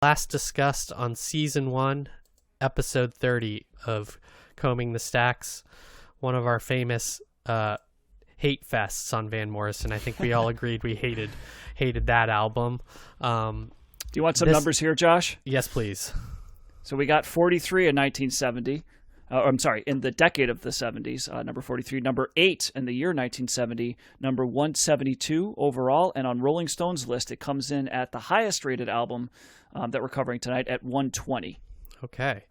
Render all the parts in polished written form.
Last discussed on season 1, episode 30 of Combing the Stacks, one of our famous hate fests on Van Morrison. I think we all agreed we hated that album. Do you want some numbers here, Josh? Yes, please. So we got 43 in 1970. I'm sorry, in the decade of the 70s, number 43. Number 8 in the year 1970. Number 172 overall. And on Rolling Stone's list, it comes in at the highest rated album that we're covering tonight at 120. Okay.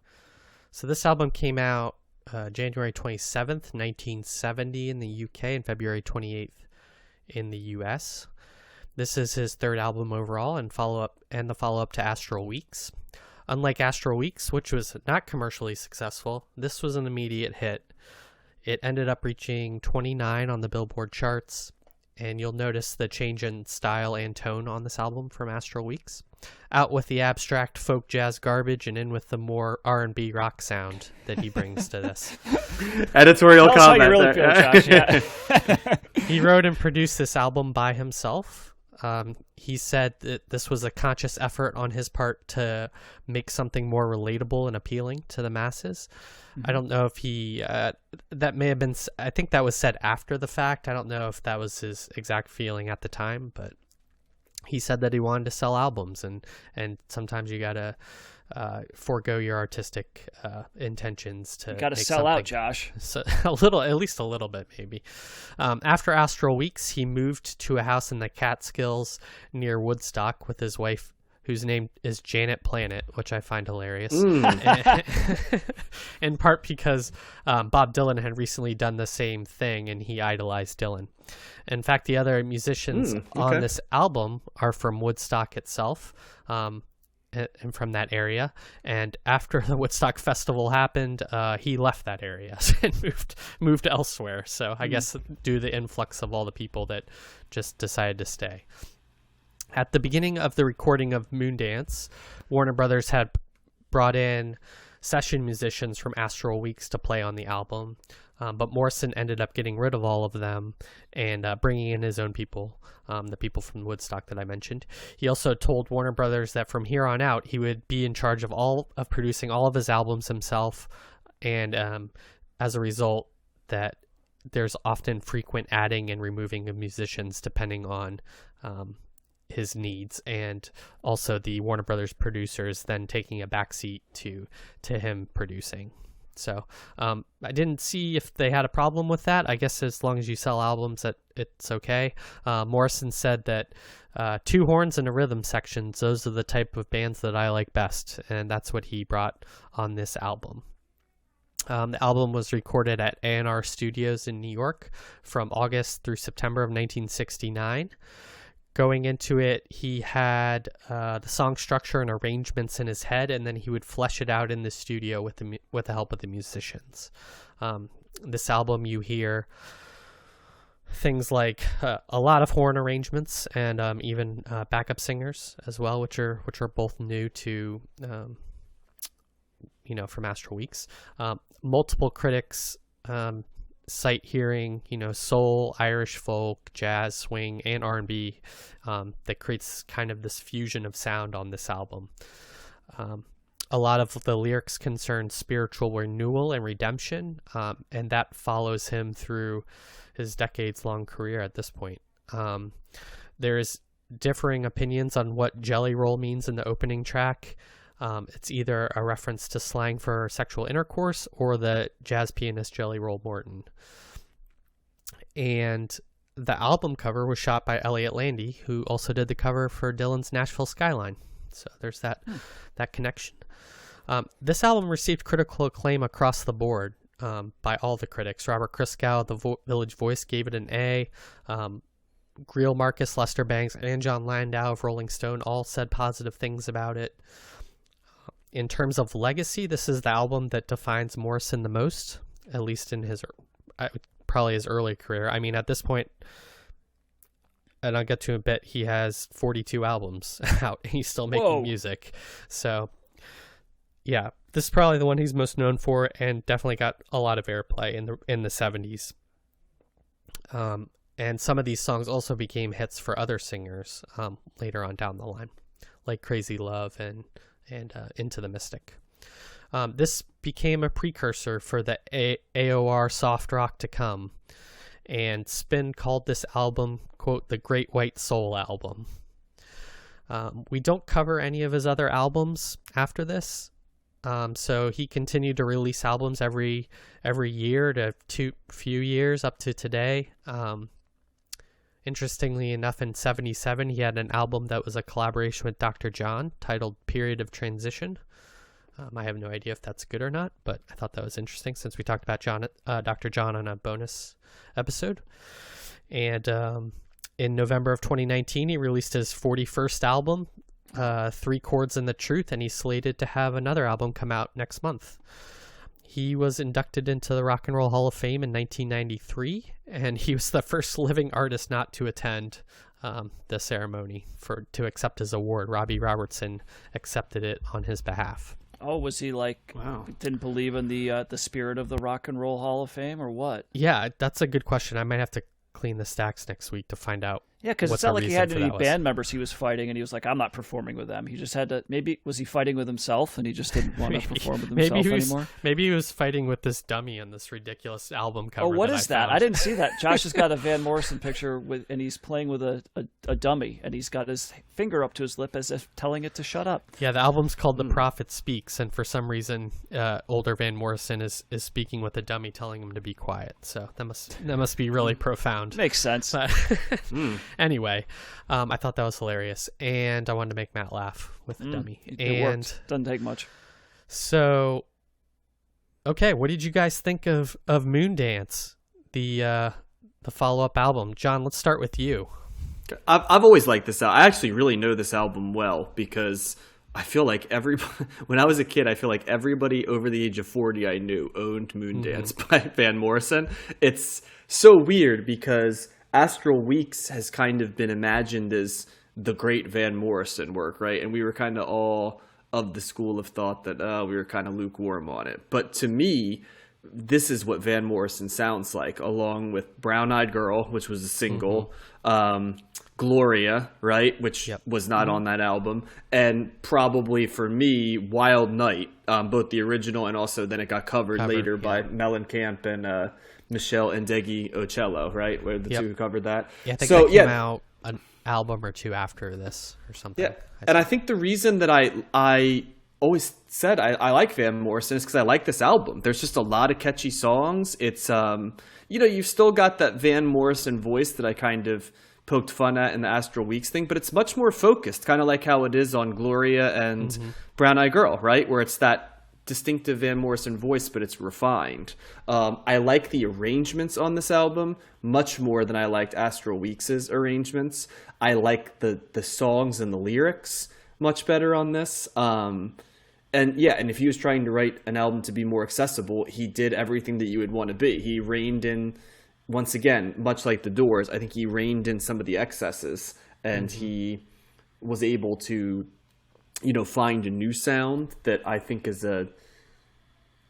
So this album came out January 27th, 1970 in the UK and February 28th in the US. This is his third album overall and the follow-up to Astral Weeks. Unlike Astral Weeks, which was not commercially successful, this was an immediate hit. It ended up reaching 29 on the Billboard charts, and you'll notice the change in style and tone on this album from Astral Weeks. Out with the abstract folk jazz garbage and in with the more R&B rock sound that he brings to this. Editorial comment. Tell us how you really feel, Josh. Yeah. He wrote and produced this album by himself. He said that this was a conscious effort on his part to make something more relatable and appealing to the masses. Mm-hmm. I don't know if he, that may have been, I think that was said after the fact. I don't know if that was his exact feeling at the time, but he said that he wanted to sell albums, and sometimes you gotta forego your artistic intentions to. You gotta sell out, Josh. So at least a little bit, maybe. After Astral Weeks, he moved to a house in the Catskills near Woodstock with his wife, whose name is Janet Planet, which I find hilarious. In part because Bob Dylan had recently done the same thing, and he idolized Dylan. In fact, the other musicians on this album are from Woodstock itself, and from that area. And after the Woodstock Festival happened, he left that area and moved elsewhere. So I guess due to the influx of all the people that just decided to stay. At the beginning of the recording of Moondance, Warner Brothers had brought in session musicians from Astral Weeks to play on the album, but Morrison ended up getting rid of all of them and bringing in his own people, the people from Woodstock that I mentioned. He also told Warner Brothers that from here on out, he would be in charge of producing all of his albums himself, and as a result, that there's often frequent adding and removing of musicians depending on his needs, and also the Warner Brothers producers then taking a backseat to him producing. So I didn't see if they had a problem with that. I guess as long as you sell albums, that it's okay. Morrison said that 2 horns and a rhythm sections, those are the type of bands that I like best, and that's what he brought on this album. The album was recorded at A&R Studios in New York from August through September of 1969. Going into it, he had the song structure and arrangements in his head, and then he would flesh it out in the studio with the help of the musicians. This album, you hear things like a lot of horn arrangements and even backup singers as well, which are both new to from Astral Weeks. Multiple critics cite hearing, soul, Irish folk, jazz, swing, and R&B that creates kind of this fusion of sound on this album. A lot of the lyrics concern spiritual renewal and redemption, and that follows him through his decades-long career at this point. There's differing opinions on what Jelly Roll means in the opening track. It's either a reference to slang for sexual intercourse or the jazz pianist Jelly Roll Morton. And the album cover was shot by Elliot Landy, who also did the cover for Dylan's Nashville Skyline. So there's that connection. This album received critical acclaim across the board by all the critics. Robert Christgau, the Village Voice, gave it an A. Greil Marcus, Lester Bangs, and John Landau of Rolling Stone all said positive things about it. In terms of legacy, this is the album that defines Morrison the most, at least in probably his early career. I mean, at this point, and I'll get to a bit, he has 42 albums out. He's still making music. So, yeah, this is probably the one he's most known for, and definitely got a lot of airplay in the 70s. And some of these songs also became hits for other singers later on down the line. like Crazy Love and Into the Mystic. This became a precursor for the AOR soft rock to come, and Spin called this album, quote, the Great White Soul album. We don't cover any of his other albums after this, so he continued to release albums every year to few years up to today. Interestingly enough, in 1977, he had an album that was a collaboration with Dr. John titled Period of Transition. I have no idea if that's good or not, but I thought that was interesting since we talked about Dr. John on a bonus episode. And in November of 2019, he released his 41st album, 3 Chords and the Truth, and he's slated to have another album come out next month. He was inducted into the Rock and Roll Hall of Fame in 1993, and he was the first living artist not to attend the ceremony to accept his award. Robbie Robertson accepted it on his behalf. Oh, was he like, wow, didn't believe in the spirit of the Rock and Roll Hall of Fame, or what? Yeah, that's a good question. I might have to clean the stacks next week to find out. Yeah, because it's not like he had any band members he was fighting, and he was like, I'm not performing with them. He just had to, maybe, was he fighting with himself, and he just didn't want to perform with himself anymore? Maybe he was fighting with this dummy on this ridiculous album cover. Oh, what is that? I didn't see that. Josh has got a Van Morrison picture, and he's playing with a dummy, and he's got his finger up to his lip as if telling it to shut up. Yeah, the album's called The Prophet Speaks, and for some reason, older Van Morrison is speaking with a dummy telling him to be quiet. So that must be really profound. Makes sense. But anyway, I thought that was hilarious, and I wanted to make Matt laugh with the dummy. It worked. Doesn't take much. So, okay, what did you guys think of Moondance, the follow-up album? John, let's start with you. I've always liked this album. I actually really know this album well because I feel like when I was a kid, I feel like everybody over the age of 40 I knew owned Moondance by Van Morrison. It's so weird because Astral Weeks has kind of been imagined as the great Van Morrison work, right? And we were kind of all of the school of thought that we were kind of lukewarm on it. But to me, this is what Van Morrison sounds like, along with Brown Eyed Girl, which was a single, Gloria, right, which was not on that album, and probably for me, Wild Night, both the original and also then it got covered later by Mellencamp and Michelle Ndegi Ocello, right, where the two who covered that. Yeah, I think that came out an album or two after this or something. Yeah, and I think the reason that I always said I like Van Morrison is because I like this album. There's just a lot of catchy songs. It's you've still got that Van Morrison voice that I kind of poked fun at in the Astral Weeks thing, but it's much more focused, kind of like how it is on Gloria and Brown Eyed Girl, right? Where it's that distinctive Van Morrison voice, but it's refined. I like the arrangements on this album much more than I liked Astral Weeks' arrangements. I like the songs and the lyrics much better on this. And if he was trying to write an album to be more accessible, he did everything that you would want to be. He reined in, once again, much like The Doors, I think he reined in some of the excesses, and he was able to, find a new sound that I think is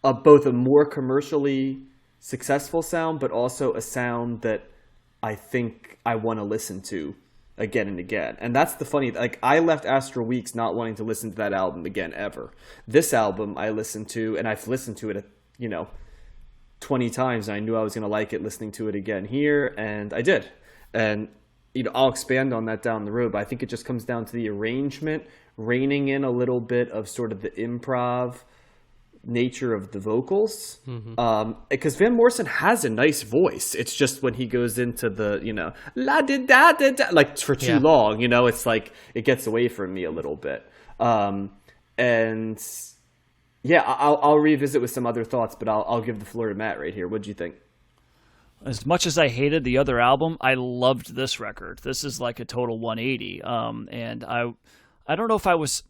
both a more commercially successful sound, but also a sound that I think I want to listen to again and again. And that's the funny, I left Astral Weeks not wanting to listen to that album again ever. This album I listened to, and I've listened to it, 20 times, and I knew I was going to like it listening to it again here, and I did. And, I'll expand on that down the road, but I think it just comes down to the arrangement, reining in a little bit of sort of the improv nature of the vocals, because Van Morrison has a nice voice. It's just when he goes into the la da da da da like for too long, it's like it gets away from me a little bit. I'll revisit with some other thoughts, but I'll give the floor to Matt right here. What'd you think? As much as I hated the other album, I loved this record. This is like a total 180. And I don't know if I was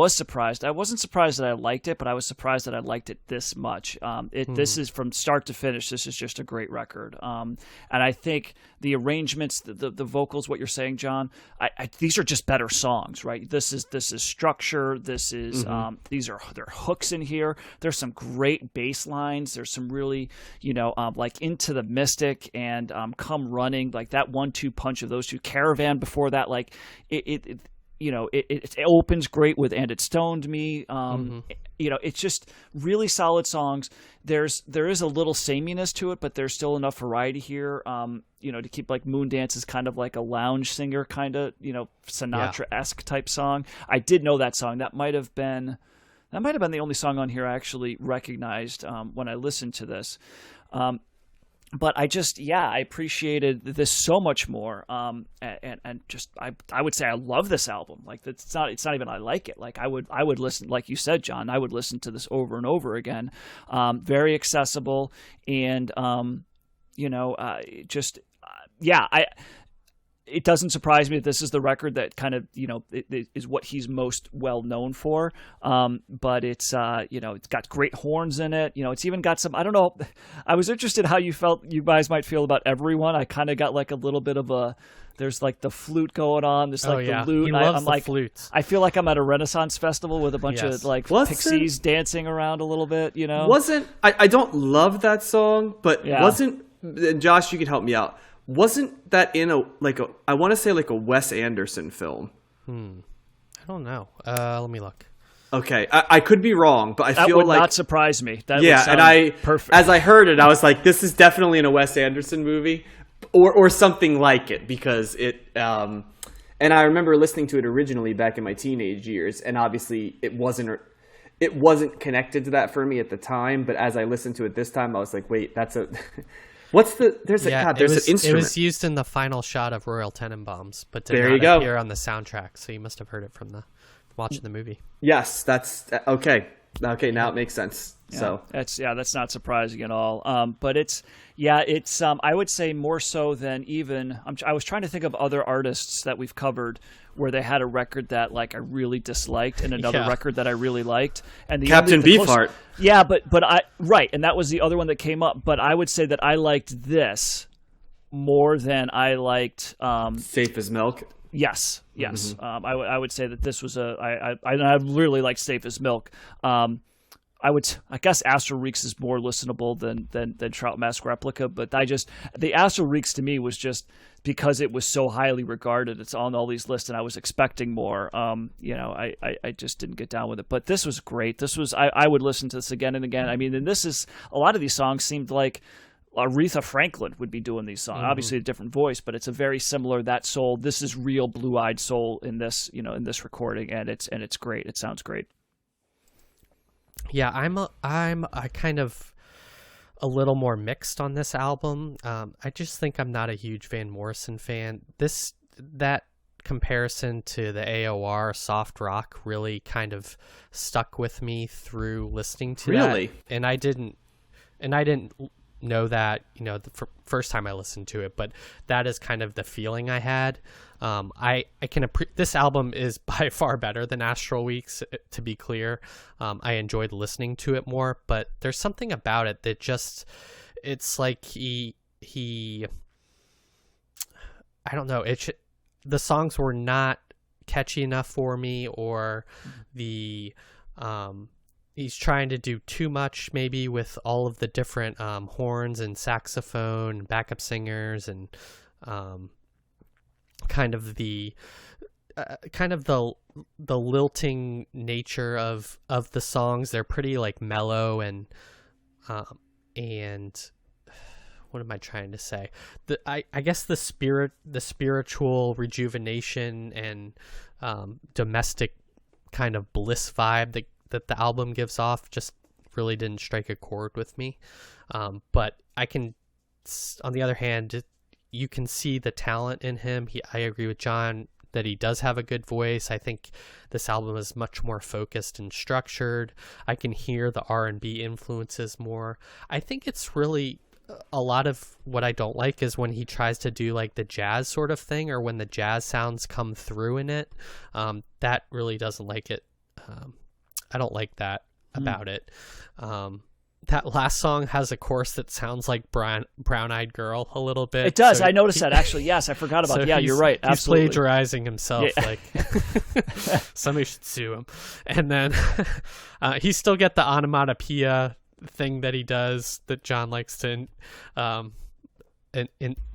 surprised. I wasn't surprised that I liked it, but I was surprised that I liked it this much. This is from start to finish. This is just a great record. And I think the arrangements, the vocals, what you're saying, John, these are just better songs, right? This is structure. This is there are hooks in here. There's some great bass lines. There's some really, like Into the Mystic and Come Running, like that 1-2 punch of those two. Caravan before that, like it it opens great with "And It Stoned Me." It's just really solid songs. There is a little sameness to it, but there's still enough variety here. To keep like Moondance is kind of like a lounge singer kind of, Sinatra-esque type song. I did know that song. That might have been the only song on here I actually recognized when I listened to this. But I appreciated this so much more. And I would say I love this album. Like it's not even I like it. Like I would listen, like you said, John, I would listen to this over and over again. Very accessible and, it doesn't surprise me that this is the record that kind of, it is what he's most well known for. But it's, it's got great horns in it. It's even got some, I don't know. I was interested how you guys might feel about Everyone. I kind of got like a little bit of there's like the flute going on. There's like the lute. He loves I'm the like, flutes. I feel like I'm at a Renaissance festival with a bunch of like pixies dancing around a little bit, I don't love that song, but and Josh, you can help me out. Wasn't that in I want to say like a Wes Anderson film? I don't know. Let me look. Okay, I could be wrong, but I feel like that would not surprise me. That perfect. As I heard it, I was like, this is definitely in a Wes Anderson movie, or something like it, because it. And I remember listening to it originally back in my teenage years, and obviously it wasn't connected to that for me at the time. But as I listened to it this time, I was like, wait, that's a. There's an instrument. It was used in the final shot of Royal Tenenbaums, but did not appear on the soundtrack. So you must have heard it from watching the movie. Yes, that's okay. Okay, now it makes sense. Yeah, so that's not surprising at all. But it's I would say more so than even I was trying to think of other artists that we've covered where they had a record that like I really disliked and another record that I really liked. And Captain Beefheart. Yeah, but and that was the other one that came up. But I would say that I liked this more than I liked Safe as Milk. Yes. Mm-hmm. I would say that this was I really like Safe as Milk. I guess Astral Reeks is more listenable than Trout Mask Replica, but the Astral Reeks to me was just because it was so highly regarded. It's on all these lists, and I was expecting more. I just didn't get down with it. But this was great. I would listen to this again and again. I mean, and this is a lot of these songs seemed like Aretha Franklin would be doing these songs. Mm-hmm. Obviously a different voice, but it's a very similar that soul. This is real blue-eyed soul in this recording, and it's great. It sounds great. Yeah, I'm kind of a little more mixed on this album. I just think I'm not a huge Van Morrison fan. That comparison to the AOR soft rock really kind of stuck with me through listening to that. And I didn't know that, the first time I listened to it, but that is kind of the feeling I had. This album is by far better than Astral Weeks, to be clear. I enjoyed listening to it more, but there's something about it that it's like he I don't know, the songs were not catchy enough for me, or he's trying to do too much maybe with all of the different horns and saxophone and backup singers and kind of the lilting nature of the songs. They're pretty like mellow and what am I trying to say? I guess the spiritual rejuvenation and domestic kind of bliss vibe that the album gives off just really didn't strike a chord with me. But on the other hand, you can see the talent in him. I agree with John that he does have a good voice. I think this album is much more focused and structured. I can hear the R&B influences more. I think it's really a lot of what I don't like is when he tries to do like the jazz sort of thing, or when the jazz sounds come through in it. That really doesn't like it. I don't like that about it. That last song has a chorus that sounds like Brown-Eyed Girl a little bit. It does. I noticed that, actually. Yes, I forgot about it. Yeah, you're right. Absolutely. He's plagiarizing himself. Yeah. Like somebody should sue him. And then he still get the onomatopoeia thing that he does that John likes to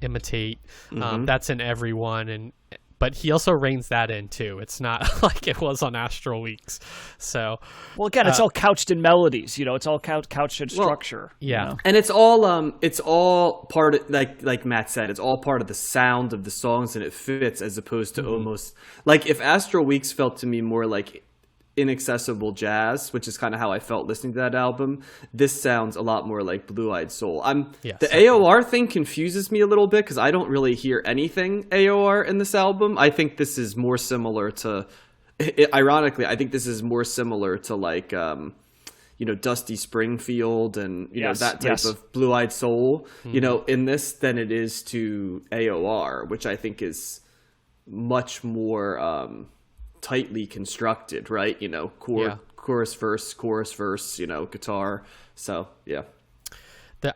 imitate. That's in Everyone, But he also reins that in too. It's not like it was on Astral Weeks. So, well, again, it's all couched in melodies. It's all couched in structure. Yeah, and it's all part of, like Matt said, it's all part of the sound of the songs, and it fits as opposed to almost like if Astral Weeks felt to me more like inaccessible jazz, which is kind of how I felt listening to that album. This sounds a lot more like Blue-Eyed Soul. The AOR thing confuses me a little bit because I don't really hear anything AOR in this album. I think this is more similar to, ironically, I think this is more similar to like, Dusty Springfield and that type of Blue-Eyed Soul, in this than it is to AOR, which I think is much more tightly constructed, right? Chorus, verse, guitar. So, yeah.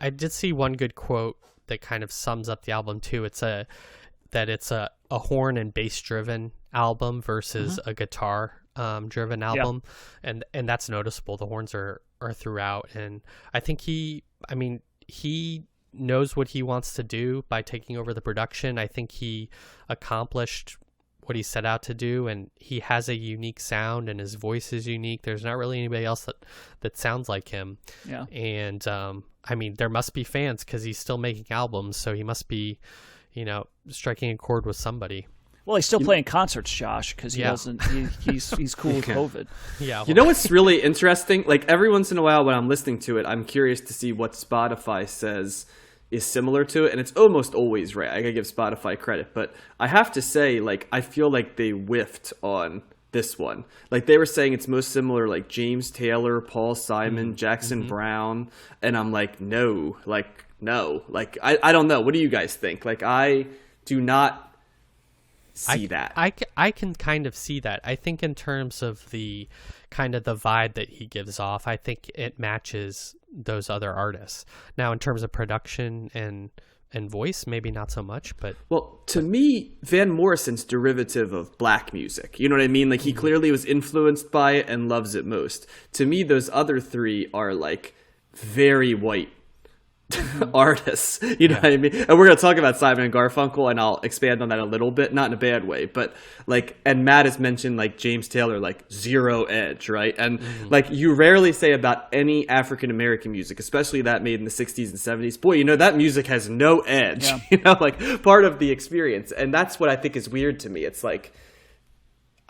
I did see one good quote that kind of sums up the album too. It's a horn and bass driven album versus a guitar driven album. And that's noticeable. The horns are throughout. And I think he knows what he wants to do by taking over the production. I think he accomplished what he set out to do, and he has a unique sound and his voice is unique. There's not really anybody else that sounds like him. Yeah. And there must be fans because he's still making albums, so he must be striking a chord with somebody. Well, he's still playing concerts, Josh, because he doesn't. He's cool with COVID. Yeah. Well. What's really interesting? Like every once in a while when I'm listening to it, I'm curious to see what Spotify says is similar to it, and it's almost always right. I gotta give Spotify credit, but I have to say, like, I feel like they whiffed on this one. Like they were saying it's most similar, like James Taylor, Paul Simon, Jackson Brown, and I'm like, no, I don't know. What do you guys think? Like, I do not see that. I can kind of see that. I think in terms of the kind of the vibe that he gives off, I think it matches those other artists. Now, in terms of production and voice, maybe not so much, but to me, Van Morrison's derivative of black music. You know what I mean? Like he clearly was influenced by it and loves it most. To me, those other three are like very white artists, you know what I mean? And we're going to talk about Simon and Garfunkel, and I'll expand on that a little bit, not in a bad way, but like, and Matt has mentioned like James Taylor, like zero edge, right? And like you rarely say about any African-American music, especially that made in the 60s and 70s, boy, that music has no edge, like part of the experience. And that's what I think is weird to me. It's like,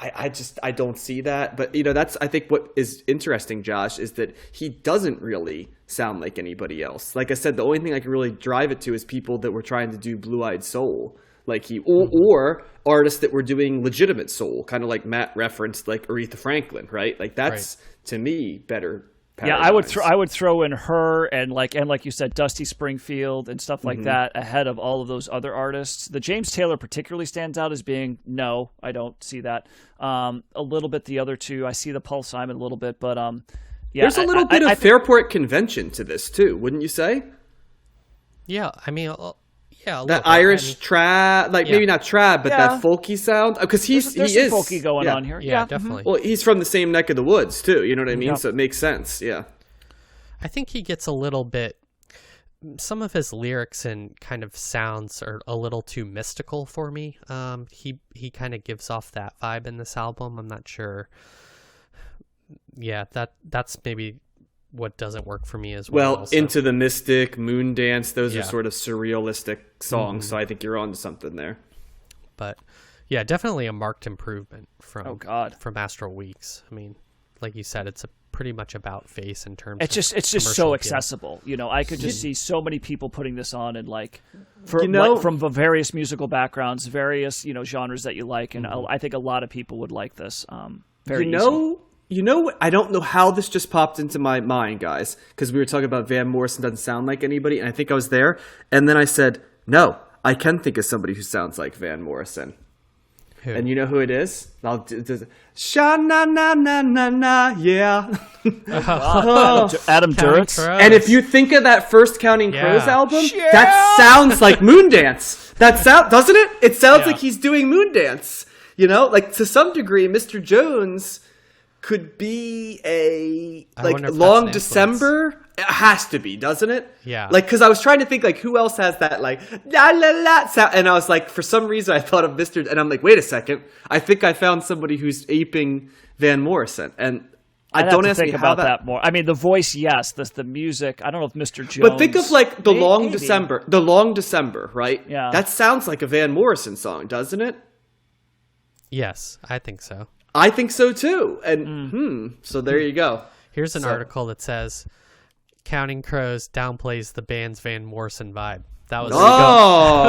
I don't see that. But, that's, I think what is interesting, Josh, is that he doesn't really sound like anybody else. Like I said, the only thing I can really drive it to is people that were trying to do Blue-Eyed Soul, like or artists that were doing legitimate soul, kind of like Matt referenced, like Aretha Franklin, right? Like that's, to me, better. Yeah, I would throw in her and like you said, Dusty Springfield and stuff like that ahead of all of those other artists. The James Taylor particularly stands out as being no, I don't see that. A little bit the other two, I see the Paul Simon a little bit, but there's a little bit of Fairport Convention to this too, wouldn't you say? Yeah, that Irish trad, maybe not trad, but that folky sound. Because there's some folky going on here. Yeah, definitely. Well, he's from the same neck of the woods too. You know what I mean? Yeah. So it makes sense. Yeah. I think he gets a little bit. Some of his lyrics and kind of sounds are a little too mystical for me. He kind of gives off that vibe in this album. I'm not sure. Yeah, that's maybe what doesn't work for me as well. Also. Into the Mystic, Moondance, those are sort of surrealistic songs, so I think you're onto something there. But yeah, definitely a marked improvement from from Astral Weeks. I mean, like you said, it's pretty much about face in terms it's just so accessible. I could just see so many people putting this on and from various musical backgrounds, various genres that you like, and I think a lot of people would like this very easily. I don't know how this just popped into my mind, guys, because we were talking about Van Morrison doesn't sound like anybody, and I think I was there, and then I said, no, I can think of somebody who sounds like Van Morrison. Who? And you know who it is? Sha-na-na-na-na-na, yeah. Adam Duritz. And if you think of that first Counting Crows album, that sounds like Moondance. Doesn't it? It sounds like he's doing Moondance. Like to some degree, Mr. Jones could be a Long December, It has to be, doesn't it? Yeah. Like, because I was trying to think, like, who else has that, like, la la la sound? And I was like, for some reason, I thought of Mr. And I'm like, wait a second. I think I found somebody who's aping Van Morrison. And don't ask me how that more. I mean, the voice, yes. The music, I don't know if Mr. Jones. But think of, like, The Long December, right? Yeah. That sounds like a Van Morrison song, doesn't it? Yes, I think so. I think so, too. And, so there you go. Here's an article that says, Counting Crows downplays the band's Van Morrison vibe. That was that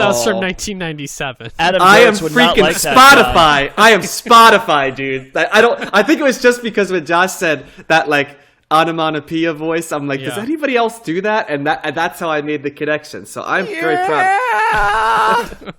was from 1997. I am freaking Spotify. I am Spotify, dude. I think it was just because when Josh said that, like, onomatopoeia voice, I'm like, does anybody else do that? And that's how I made the connection. So I'm very proud.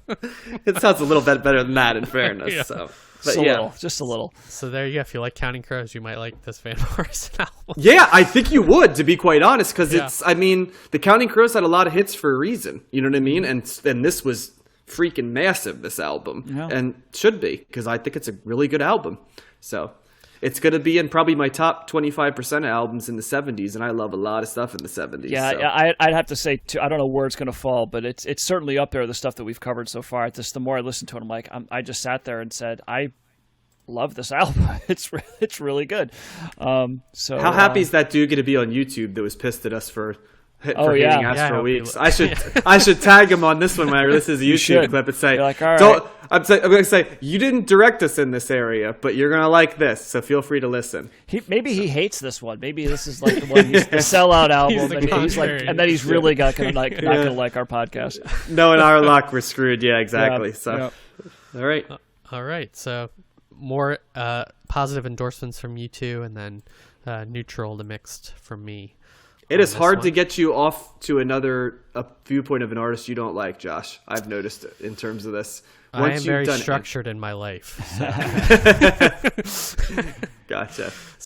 It sounds a little bit better than that, in fairness. Yeah. So. But just a little. So there you go. If you like Counting Crows, you might like this Van Morrison album. Yeah, I think you would, to be quite honest, because I mean, the Counting Crows had a lot of hits for a reason. You know what I mean? And this was freaking massive, this album. Yeah. And should be, because I think it's a really good album. So it's going to be in probably my top 25% of albums in the 70s, and I love a lot of stuff in the 70s. Yeah, so. I'd have to say, too, I don't know where it's going to fall, but it's certainly up there, the stuff that we've covered so far. Just the more I listen to it, I'm like, I just sat there and said, I love this album. It's really good. So how happy is that dude going to be on YouTube that was pissed at us for hating Astro Weeks? I should tag him on this one when I release his YouTube clip and say, like, all right. I'm going to say, you didn't direct us in this area, but you're going to like this, so feel free to listen. Maybe he hates this one. Maybe this is like the one, the sellout album, and then he's really not going to like our podcast. No, in our luck, we're screwed. Yeah, exactly. All right. All right. So more positive endorsements from you two, and then neutral to mixed from me. It is hard to get you off to a viewpoint of an artist you don't like, Josh. I've noticed it in terms of this. I am very structured in my life. So. Gotcha.